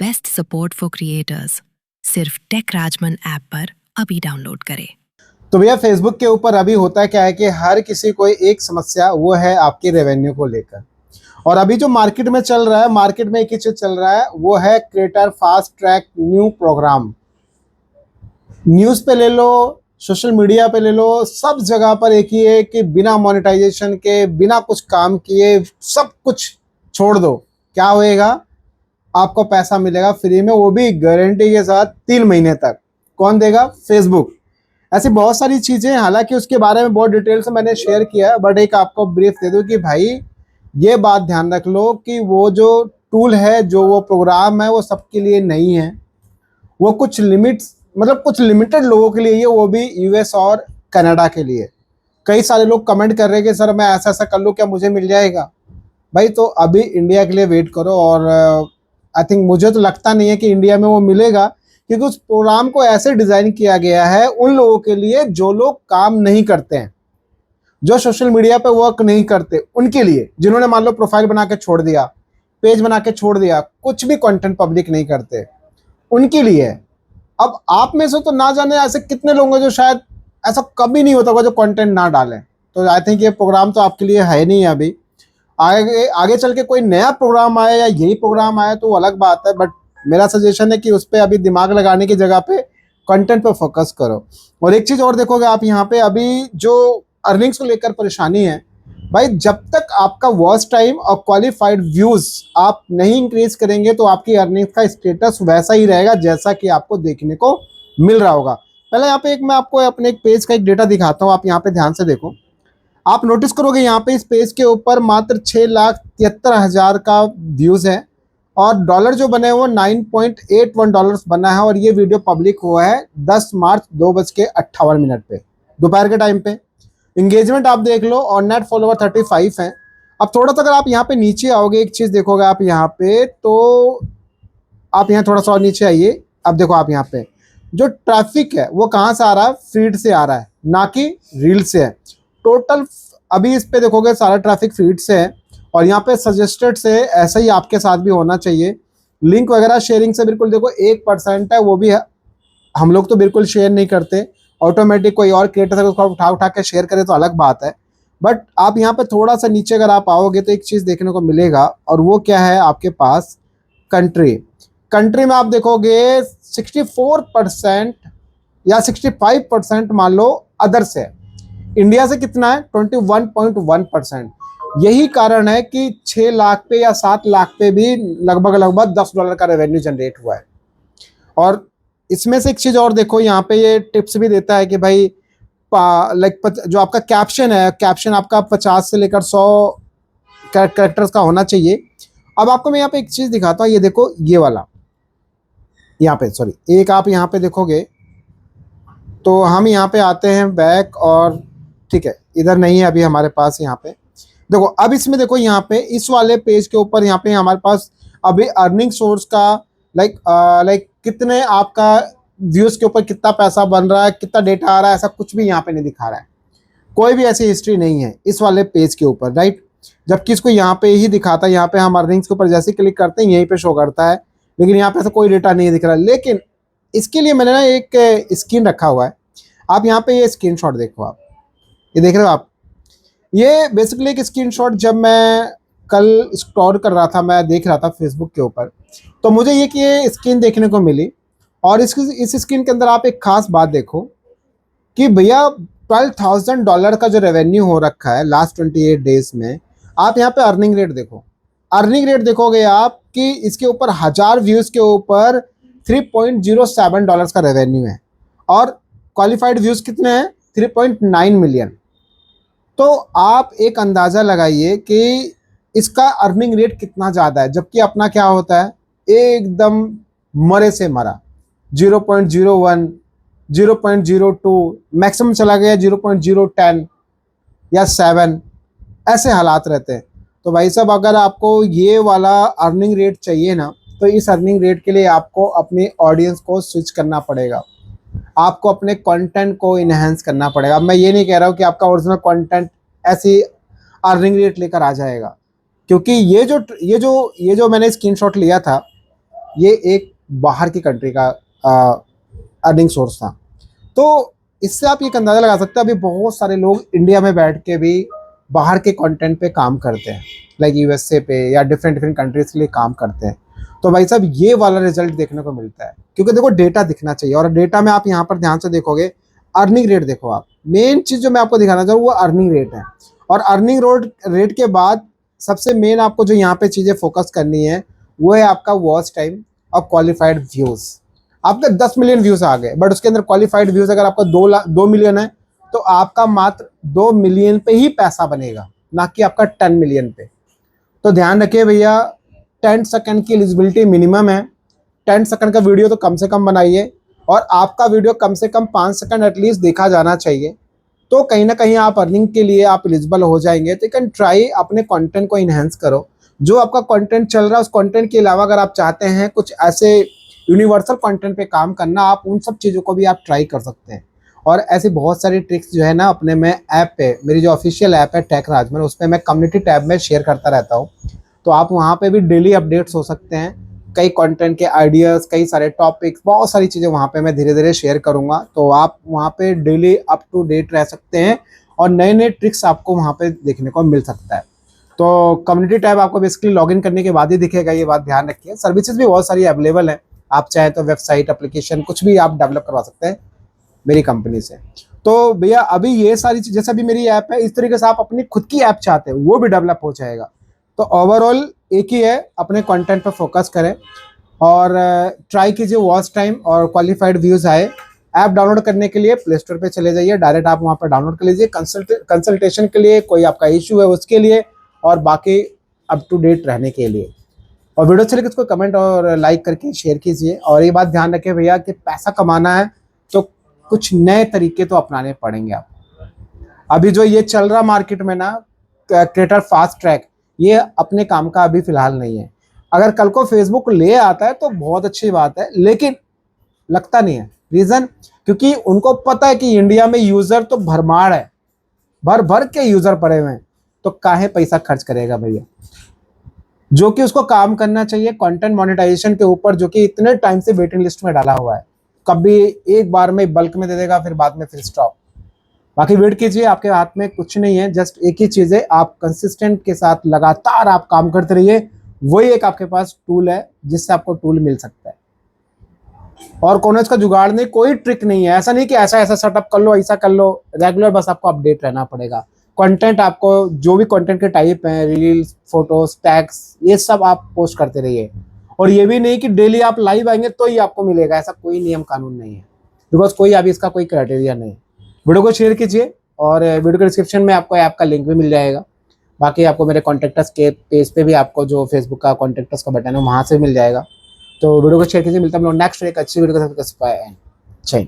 Best support for creators सिर्फ take Rajman app पर अभी डाउनलोड करें। तो भैया फेसबुक के ऊपर अभी होता क्या है कि हर किसी को एक समस्या वो है आपकी रेवेन्यू को लेकर। और अभी जो मार्केट में चल रहा है, मार्केट में एक ही चीज चल रहा है, वो है creator fast track new programme. News पे ले लो, सोशल मीडिया पे ले लो, सब जगह पर एक ही है कि बिना मोनेटाइजेशन के, बिना कुछ काम किए सब कुछ छोड़ दो, क्या होएगा, आपको पैसा मिलेगा फ्री में, वो भी गारंटी के साथ 3 महीने तक। कौन देगा? फेसबुक। ऐसी बहुत सारी चीज़ें, हालांकि उसके बारे में बहुत डिटेल से मैंने शेयर किया, बट एक आपको ब्रीफ दे दूं कि भाई ये बात ध्यान रख लो कि वो जो टूल है, जो वो प्रोग्राम है, वो सबके लिए नहीं है। वो कुछ लिमिट्स, मतलब कुछ लिमिटेड लोगों के लिए है, वो भी यूएस और कनाडा के लिए। कई सारे लोग कमेंट कर रहे हैं कि सर मैं ऐसा ऐसा कर लूँ, क्या मुझे मिल जाएगा? भाई तो अभी इंडिया के लिए वेट करो। और आई थिंक, मुझे तो लगता नहीं है कि इंडिया में वो मिलेगा, क्योंकि उस प्रोग्राम को ऐसे डिज़ाइन किया गया है उन लोगों के लिए जो लोग काम नहीं करते हैं, जो सोशल मीडिया पे वर्क नहीं करते, उनके लिए, जिन्होंने मान लो प्रोफाइल बना के छोड़ दिया, पेज बना के छोड़ दिया, कुछ भी कंटेंट पब्लिक नहीं करते, उनके लिए। अब आप में से तो ना जाने ऐसे कितने लोग हैं जो शायद ऐसा कभी नहीं होता होगा जो कंटेंट ना डालें। तो आई थिंक ये प्रोग्राम तो आपके लिए है नहीं अभी। आगे आगे चल के कोई नया प्रोग्राम आए या यही प्रोग्राम आए तो अलग बात है, बट मेरा सजेशन है कि उस पर अभी दिमाग लगाने की जगह पे कंटेंट पे फोकस करो। और एक चीज़ और देखोगे आप यहाँ पे, अभी जो अर्निंग्स को लेकर परेशानी है, भाई जब तक आपका वॉच टाइम और क्वालिफाइड व्यूज आप नहीं इंक्रीज करेंगे तो आपकी अर्निंग्स का स्टेटस वैसा ही रहेगा जैसा कि आपको देखने को मिल रहा होगा। पहले यहाँ पे मैं आपको अपने एक पेज का एक डेटा दिखाता हूँ, आप यहाँ पे ध्यान से देखो। आप नोटिस करोगे यहाँ पे इस पेज के ऊपर मात्र 6,73,000 का व्यूज है, और डॉलर जो बने हैं वो $9.81 बना है। और ये वीडियो पब्लिक हुआ है 10 मार्च 2:58 पे, दोपहर के टाइम पे। इंगेजमेंट आप देख लो, और नेट फॉलोवर 35 है। अब थोड़ा सा अगर आप यहाँ पे नीचे आओगे, एक चीज देखोगे आप यहाँ पे, तो आप यहाँ थोड़ा सा और नीचे आइए। अब देखो आप यहाँ पे जो ट्रैफिक है वो कहाँ से आ रहा है? फीड से आ रहा है, ना कि रील से है। टोटल अभी इस पे देखोगे सारा ट्रैफिक फीड से है, और यहाँ पे सजेस्टेड से, ऐसा ही आपके साथ भी होना चाहिए। लिंक वगैरह शेयरिंग से बिल्कुल देखो 1% है, वो भी है, हम लोग तो बिल्कुल शेयर नहीं करते। ऑटोमेटिक कोई और क्रिएटर अगर उसको उठा उठा के शेयर करे तो अलग बात है। बट आप यहाँ पे थोड़ा सा नीचे अगर आप आओगे तो एक चीज़ देखने को मिलेगा, और वो क्या है आपके पास? कंट्री। कंट्री में आप देखोगे 64% या 65% मान लो अदर्स है। इंडिया से कितना है? 21.1%। यही कारण है कि 6 लाख पे या 7 लाख पे भी लगभग लगभग $10 का रेवेन्यू जनरेट हुआ है। और इसमें से एक चीज़ और देखो, यहाँ पे ये टिप्स भी देता है कि भाई लाइक जो आपका कैप्शन है, कैप्शन आपका 50 से लेकर 100 कैरेक्टर्स का होना चाहिए। अब आपको मैं यहाँ पे एक चीज़ दिखाता हूँ, ये देखो ये वाला, यहाँ पे सॉरी, एक आप यहाँ पे देखोगे तो हम यहाँ पे आते हैं बैक, और ठीक है इधर नहीं है अभी हमारे पास। यहाँ पे देखो, अब इसमें देखो यहाँ पे इस वाले पेज के ऊपर यहाँ पे हमारे पास अभी अर्निंग सोर्स का लाइक कितने आपका व्यूज के ऊपर कितना पैसा बन रहा है, कितना डेटा आ रहा है, ऐसा कुछ भी यहाँ पे नहीं दिखा रहा है। कोई भी ऐसी हिस्ट्री नहीं है इस वाले पेज के ऊपर, राइट। जबकि इसको यहाँ पे ही दिखाता है, यहाँ पे हम अर्निंग्स के ऊपर जैसे क्लिक करते हैं यहीं पे शो करता है, लेकिन यहाँ पे ऐसा कोई डेटा नहीं दिख रहा है। लेकिन इसके लिए मैंने ना एक स्क्रीन रखा हुआ है, आप यहाँ पे ये स्क्रीनशॉट देखो, आप ये देख रहे हो आप, ये बेसिकली एक स्क्रीनशॉट जब मैं कल स्क्रॉल कर रहा था, मैं देख रहा था फेसबुक के ऊपर, तो मुझे ये स्क्रीन देखने को मिली। और इस स्क्रीन के अंदर आप एक खास बात देखो कि भैया $12,000 का जो रेवेन्यू हो रखा है लास्ट 28 डेज में। आप यहाँ पे अर्निंग रेट देखो, अर्निंग रेट देखोगे आप कि इसके ऊपर 1000 व्यूज़ के ऊपर $3.07 का रेवेन्यू है, और क्वालिफाइड व्यूज़ कितने हैं? 3.9 मिलियन। तो आप एक अंदाज़ा लगाइए कि इसका अर्निंग रेट कितना ज़्यादा है, जबकि अपना क्या होता है? एकदम मरे से मरा, 0.01, 0.02, मैक्सिमम चला गया 0.010 या 7, ऐसे हालात रहते हैं। तो भाई साहब, अगर आपको ये वाला अर्निंग रेट चाहिए ना, तो इस अर्निंग रेट के लिए आपको अपनी ऑडियंस को स्विच करना पड़ेगा, आपको अपने कंटेंट को इन्हेंस करना पड़ेगा। मैं ये नहीं कह रहा हूँ कि आपका ओरिजिनल कंटेंट ऐसी अर्निंग रेट लेकर आ जाएगा, क्योंकि ये जो मैंने स्क्रीनशॉट लिया था, ये एक बाहर की कंट्री का अर्निंग सोर्स था। तो इससे आप एक अंदाज़ा लगा सकते हैं अभी बहुत सारे लोग इंडिया में बैठ के भी बाहर के कंटेंट पे काम करते हैं, लाइक यूएसए पे या डिफरेंट डिफरेंट कंट्रीज के लिए काम करते हैं। तो भाई साहब ये वाला रिजल्ट देखने को मिलता है, क्योंकि देखो डेटा दिखना चाहिए, और डेटा में आप यहाँ पर ध्यान से देखोगे अर्निंग रेट देखो आप। मेन चीज़ जो मैं आपको दिखाना चाहूँ वो अर्निंग रेट है, और अर्निंग रेट के बाद सबसे मेन आपको जो यहाँ पे चीज़ें फोकस करनी है वो है आपका वॉच टाइम और क्वालिफाइड व्यूज़। आपके 10 मिलियन व्यूज आ गए, बट उसके अंदर क्वालिफाइड व्यूज अगर आपका 2 मिलियन है तो आपका मात्र 2 मिलियन पे ही पैसा बनेगा, ना कि आपका 10 मिलियन पे। तो ध्यान रखिए भैया, 10 सेकंड की एलिजिबिलिटी मिनिमम है। 10 सेकंड का वीडियो तो कम से कम बनाइए, और आपका वीडियो कम से कम 5 सेकंड एटलीस्ट देखा जाना चाहिए। तो कहीं ना कहीं आप अर्निंग के लिए आप एलिजिबल हो जाएंगे। तो यू कैन ट्राई अपने कंटेंट को इन्हेंस करो। जो आपका कंटेंट चल रहा है उस कंटेंट के अलावा अगर आप चाहते हैं कुछ ऐसे यूनिवर्सल कंटेंट पे काम करना, आप उन सब चीज़ों को भी आप ट्राई कर सकते हैं। और ऐसी बहुत सारी ट्रिक्स जो है ना अपने मैं ऐप पे, मेरी जो ऑफिशियल ऐप है टेक राजमन, उस पर मैं कम्युनिटी टैब में शेयर करता रहता हूँ। तो आप वहाँ पे भी डेली अपडेट्स हो सकते हैं, कई कंटेंट के आइडियाज़, कई सारे टॉपिक्स, बहुत सारी चीज़ें वहाँ पे मैं धीरे धीरे शेयर करूँगा। तो आप वहाँ पे डेली अप टू डेट रह सकते हैं, और नए नए ट्रिक्स आपको वहाँ पे देखने को मिल सकता है। तो कम्युनिटी टैब आपको बेसिकली लॉगिन करने के बाद ही दिखेगा, ये बात ध्यान रखिए। सर्विसेज भी बहुत सारी अवेलेबल है, आप चाहे तो वेबसाइट, एप्लीकेशन कुछ भी आप डेवलप करवा सकते हैं मेरी कंपनी से। तो भैया अभी ये सारी चीज़, जैसे अभी मेरी ऐप है, इस तरीके से आप अपनी खुद की ऐप चाहते हैं वो भी डेवलप हो जाएगा। तो ओवरऑल एक ही है, अपने कंटेंट पर फोकस करें और ट्राई कीजिए वॉच टाइम और क्वालिफाइड व्यूज़ आए। ऐप डाउनलोड करने के लिए प्ले स्टोर पे चले जाइए, डायरेक्ट आप वहाँ पर डाउनलोड कर लीजिए। कंसल्टेशन के लिए, कोई आपका इशू है उसके लिए, और बाकी अप टू डेट रहने के लिए। और वीडियो अच्छे लगे इसको कमेंट और लाइक करके शेयर कीजिए। और ये बात ध्यान रखें भैया कि पैसा कमाना है तो कुछ नए तरीके तो अपनाने पड़ेंगे आप। अभी जो ये चल रहा मार्केट में ना क्रिएटर फास्ट ट्रैक, ये अपने काम का अभी फिलहाल नहीं है। अगर कल को फेसबुक ले आता है तो बहुत अच्छी बात है, लेकिन लगता नहीं है। रीज़न, क्योंकि उनको पता है कि इंडिया में यूज़र तो भरमार है, भर भर के यूज़र पड़े हुए हैं, तो काहे पैसा खर्च करेगा भैया। जो कि उसको काम करना चाहिए कंटेंट मोनेटाइजेशन के ऊपर, जो कि इतने टाइम से वेटिंग लिस्ट में डाला हुआ है। कभी एक बार में बल्क में दे देगा, फिर बाद में फिर स्टॉप। बाकी वेट कीजिए, आपके हाथ में कुछ नहीं है, जस्ट एक ही चीज़ है, आप कंसिस्टेंट के साथ लगातार आप काम करते रहिए। वही एक आपके पास टूल है जिससे आपको टूल मिल सकता है। और कोनो इसका जुगाड़ नहीं, कोई ट्रिक नहीं है। ऐसा नहीं कि ऐसा ऐसा सेटअप कर लो, ऐसा कर लो, रेगुलर बस आपको अपडेट रहना पड़ेगा। कंटेंट आपको जो भी कंटेंट के टाइप हैं, रील्स, फोटोज, टैग्स, ये सब आप पोस्ट करते रहिए। और ये भी नहीं कि डेली आप लाइव आएंगे तो ही आपको मिलेगा, ऐसा कोई नियम कानून नहीं है, बिकॉज कोई अभी इसका कोई क्राइटेरिया नहीं है। वीडियो को शेयर कीजिए, और वीडियो के डिस्क्रिप्शन में आपको ऐप का लिंक भी मिल जाएगा। बाकी आपको मेरे कॉन्टेक्टस के पेज पे भी आपको जो फेसबुक का कॉन्टेक्टस का बटन है वहाँ से मिल जाएगा। तो वीडियो को शेयर कीजिए। मिलता है हम लोग नेक्स्ट एक अच्छी वीडियो के साथ। जय